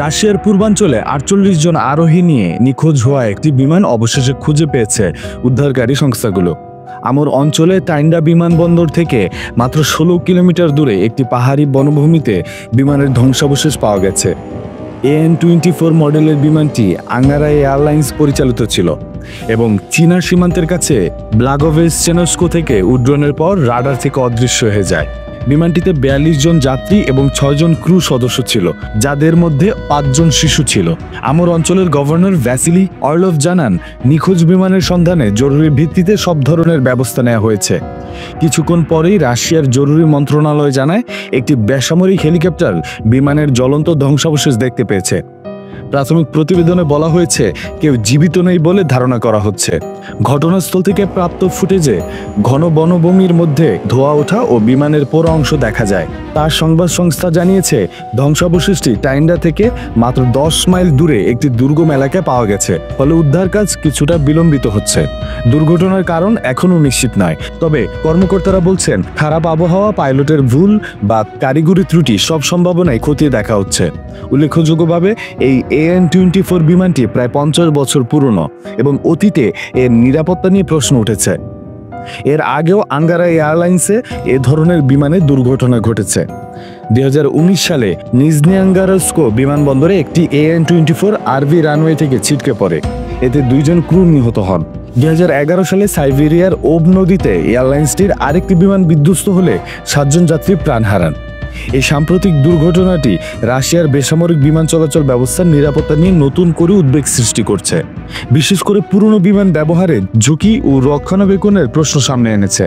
রাশিয়ার পূর্বাঞ্চলে ৪৮ জন আরোহী নিয়ে নিখোঁজ হওয়া একটি বিমান অবশেষে খুঁজে পেয়েছে উদ্ধারকারী সংস্থাগুলো। আমর অঞ্চলে টাইন্ডা বিমানবন্দর থেকে মাত্র ১৬ কিলোমিটার দূরে একটি পাহাড়ি বনভূমিতে বিমানের ধ্বংসাবশেষ পাওয়া গেছে। AN-24 মডেলের বিমানটি আঙ্গারা এয়ারলাইন্স পরিচালিত ছিল এবং চীনা সীমান্তের কাছে ব্লাগোভেস্চেনস্কো থেকে উড্ডয়নের পর রাডার থেকে অদৃশ্য হয়ে যায়। বিমানটিতে ৪২ জন যাত্রী এবং ৬ জন ক্রু সদস্য ছিল, যাদের মধ্যে ৫ জন শিশু ছিল। আমর অঞ্চলের গভর্নর ভ্যাসিলি অর্লভ জানান, নিখোঁজ বিমানের সন্ধানে জরুরি ভিত্তিতে সব ধরনের ব্যবস্থা নেওয়া হয়েছে। কিছুক্ষণ পরেই রাশিয়ার জরুরি মন্ত্রণালয় জানায়, একটি বেসামরিক হেলিকপ্টার বিমানের জ্বলন্ত ধ্বংসাবশেষ দেখতে পেয়েছে। প্রাথমিক প্রতিবেদনে বলা হয়েছে, কেউ জীবিত নেই বলে ধারণা করা হচ্ছে। ঘটনাস্থল থেকে প্রাপ্ত ফুটেজে ঘন বনভূমির মধ্যে ধোঁয়া ওঠা ও বিমানের পোড়া অংশ দেখা যায়। তার সংবাদ সংস্থা জানিয়েছে, ধ্বংসাবশেষটি টাইন্ডা থেকে মাত্র ১০ মাইল দূরে একটি দুর্গম এলাকায় পাওয়া গেছে, ফলে উদ্ধার কাজ কিছুটা বিলম্বিত হচ্ছে। দুর্ঘটনার কারণ এখনও নিশ্চিত নয়, তবে কর্মকর্তারা বলছেন, খারাপ আবহাওয়া, পাইলটের ভুল বা কারিগরি ত্রুটি সব সম্ভাবনায় খতিয়ে দেখা হচ্ছে। উল্লেখযোগ্যভাবে এই AN-24 বিমানটি প্রায় ৫০ বছর পুরনো এবং অতীতে এর নিরাপত্তা নিয়ে প্রশ্ন উঠেছে। এর আগেও আঙ্গারা এয়ারলাইন্সে এ ধরনের বিমানে দুর্ঘটনা ঘটেছে। ২০১৯ সালে নিজনি আঙ্গারস্কো বিমানবন্দরে একটি AN-24 আরভি রানওয়ে থেকে ছিটকে পড়ে, এতে ২ জন ক্রু নিহত হন। ২০১১ সালে সাইবেরিয়ার ওব নদীতে এয়ারলাইন্সটির আরেকটি বিমান বিধ্বস্ত হলে ৭ জন যাত্রী প্রাণ হারান। এই সাম্প্রতিক দুর্ঘটনাটি রাশিয়ার বেসামরিক বিমান চলাচল ব্যবস্থার নিরাপত্তা নিয়ে নতুন করে উদ্বেগ সৃষ্টি করছে, বিশেষ করে পুরনো বিমান ব্যবহারের ঝুঁকি ও রক্ষণাবেক্ষণের প্রশ্ন সামনে এনেছে।